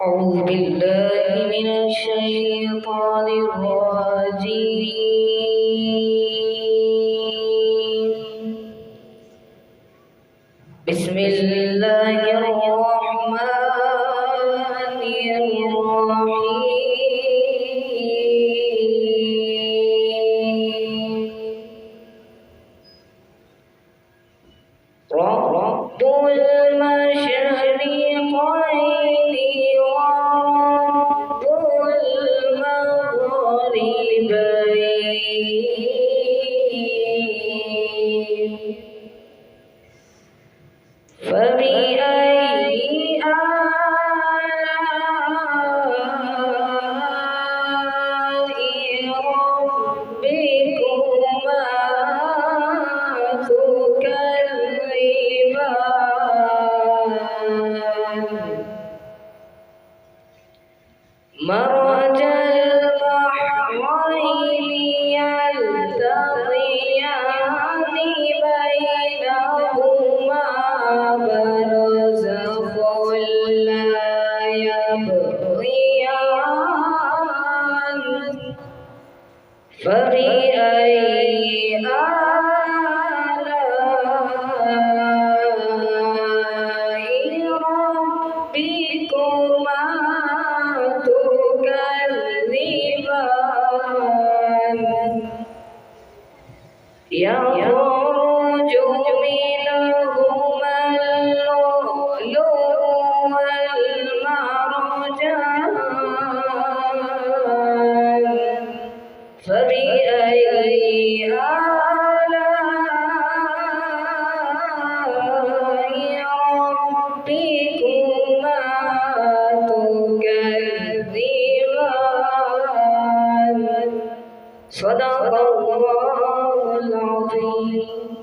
أعوذ بالله من الشيطان الرجيم. بسم الله الرحمن الرحيم. رب المشرقين ورب المغربين، فبأي آلاء ربكما تكذبان؟ مرج البحرين يلتقيان بينهما برزخ لا يبغيان، فبأي آلاء ربكما تكذبان؟ يخرج منهما اللؤلؤ والمرجان، فبأي آلاء ربكما تكذبان؟ صدق الله العظيم.